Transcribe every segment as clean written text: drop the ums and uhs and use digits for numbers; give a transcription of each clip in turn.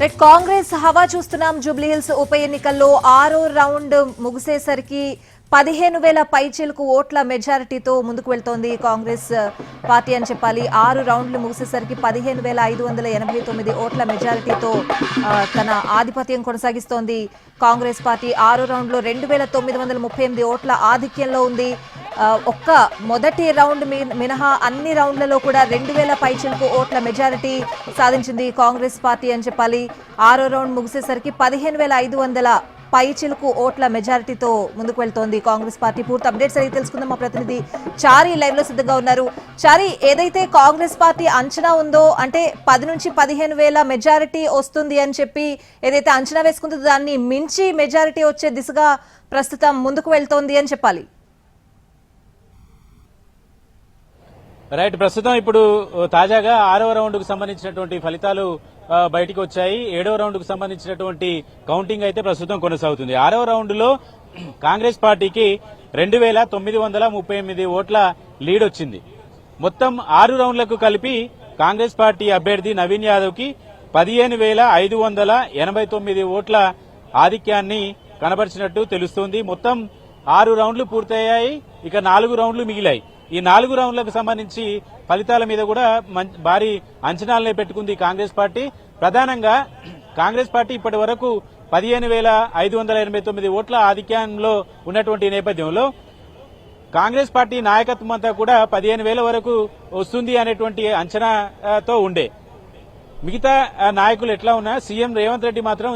కాంగ్రెస్ హవా చూస్తున్నాం. జూబ్లీహిల్స్ ఉప ఎన్నికల్లో 6వ రౌండ్ ముగిసేసరికి 15,000 పైచిలకు ఓట్ల మెజారిటీతో ముందుకు వెళ్తోంది కాంగ్రెస్ పార్టీ అని చెప్పాలి. 6 రౌండ్లు ముగిసేసరికి 15,589 ఓట్ల మెజారిటీతో తన ఆధిపత్యం కొనసాగిస్తోంది కాంగ్రెస్ పార్టీ. 6 రౌండ్లో 2,938 ఓట్ల ఆధిక్యంలో ఉంది. ఒక్క మొదటి రౌండ్ మినహా అన్ని రౌండ్లలో కూడా 2,000 పైచిలకు ఓట్ల మెజారిటీ సాధించింది కాంగ్రెస్ పార్టీ అని చెప్పాలి. 6వ రౌండ్ ముగిసేసరికి 15,500 పైచిలకు ఓట్ల మెజారిటీతో ముందుకు వెళ్తోంది కాంగ్రెస్ పార్టీ. పూర్తి అప్డేట్స్ అడిగి తెలుసుకుందాం. మా ప్రతినిధి చారి లైవ్ లో సిద్ధంగా ఉన్నారు. చారి, ఏదైతే కాంగ్రెస్ పార్టీ అంచనా ఉందో అంటే 10 నుంచి 15,000 మెజారిటీ వస్తుంది అని చెప్పి ఏదైతే అంచనా వేసుకుందో దాన్ని మించి మెజారిటీ వచ్చే దిశగా ప్రస్తుతం ముందుకు వెళ్తోంది అని చెప్పాలి. రైట్, ప్రస్తుతం ఇప్పుడు తాజాగా 6వ రౌండ్ కు సంబంధించినటువంటి ఫలితాలు బయటికి వచ్చాయి. 7వ రౌండ్ కు సంబంధించినటువంటి కౌంటింగ్ అయితే ప్రస్తుతం కొనసాగుతుంది. 6వ రౌండ్ లో కాంగ్రెస్ పార్టీకి 2,938 ఓట్ల లీడ్ వచ్చింది. మొత్తం 6 రౌండ్లకు కలిపి కాంగ్రెస్ పార్టీ అభ్యర్థి నవీన్ యాదవ్ కి 15,589 ఓట్ల ఆధిక్యాన్ని కనబరిచినట్టు తెలుస్తోంది. మొత్తం 6 రౌండ్లు పూర్తయ్యాయి. ఇక 4 రౌండ్లు మిగిలాయి. ఈ 4 రౌండ్లకు సంబంధించి ఫలితాల మీద కూడా భారీ అంచనాలనే పెట్టుకుంది కాంగ్రెస్ పార్టీ. ప్రధానంగా కాంగ్రెస్ పార్టీ ఇప్పటి వరకు 15,589 ఓట్ల ఆధిక్యంలో ఉన్నటువంటి నేపథ్యంలో కాంగ్రెస్ పార్టీ నాయకత్వం అంతా కూడా 15,000 వరకు వస్తుంది అనేటువంటి అంచనాతో ఉండే. మిగతా నాయకులు ఎట్లా ఉన్నా సీఎం రేవంత్ రెడ్డి మాత్రం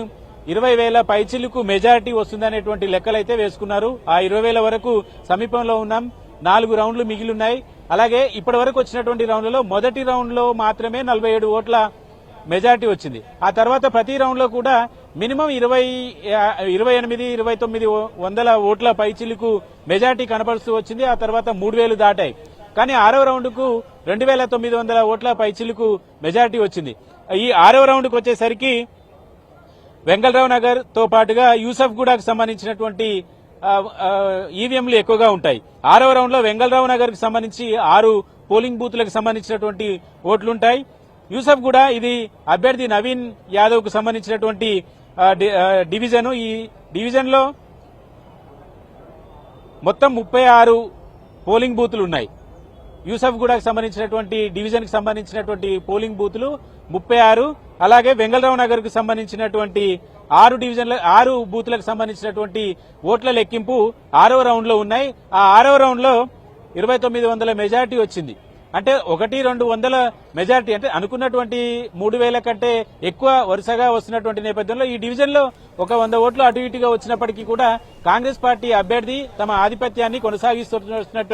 20,000 పైచిలకు మెజారిటీ వస్తుందనేటువంటి లెక్కలైతే వేసుకున్నారు. ఆ 20,000 వరకు సమీపంలో ఉన్నాం. 4 రౌండ్లు మిగిలిన్నాయి. అలాగే ఇప్పటి వరకు వచ్చినటువంటి రౌండ్లలో మొదటి రౌండ్ లో మాత్రమే 47 ఓట్ల మెజారిటీ వచ్చింది. ఆ తర్వాత ప్రతి రౌండ్ లో కూడా మినిమం 28-29 ఓట్ల పైచిలకు మెజారిటీ కనపరుస్తూ వచ్చింది. ఆ తర్వాత 3,000 దాటాయి. కానీ 6వ రౌండ్ కు 2,900 ఓట్ల పైచిలకు మెజారిటీ వచ్చింది. ఈ 6వ రౌండ్ కు వచ్చేసరికి వెంగళరావు నగర్ తో పాటుగా యూసఫ్ గూడకు సంబంధించినటువంటి ఈవీఎంలు ఎక్కువగా ఉంటాయి. 6వ రౌండ్ లో వెంగళరావు నగర్ కు సంబంధించి 6 పోలింగ్ బూత్లకు సంబంధించినటువంటి ఓట్లుంటాయి. యూసఫ్ గూడ ఇది అభ్యర్థి నవీన్ యాదవ్ కు సంబంధించినటువంటి డివిజన్. ఈ డివిజన్ లో మొత్తం 36 పోలింగ్ బూతులు ఉన్నాయి. యూసఫ్ గూడకు సంబంధించినటువంటి డివిజన్ కు సంబంధించినటువంటి పోలింగ్ బూతులు 36. అలాగే వెంగళరావు నగర్ కు సంబంధించినటువంటి 6 బూత్లకు సంబంధించినటువంటి ఓట్ల లెక్కింపు 6వ రౌండ్ లో ఉన్నాయి. ఆ 6వ రౌండ్ లో 2,900 మెజారిటీ వచ్చింది. అంటే 1-200 మెజారిటీ, అంటే అనుకున్నటువంటి 3,000 కంటే ఎక్కువ వరుసగా వస్తున్నటువంటి నేపథ్యంలో ఈ డివిజన్ లో 100 ఓట్లు అటు ఇటుగా వచ్చినప్పటికీ కూడా కాంగ్రెస్ పార్టీ అభ్యర్థి తమ ఆధిపత్యాన్ని కొనసాగిస్తున్నటువంటి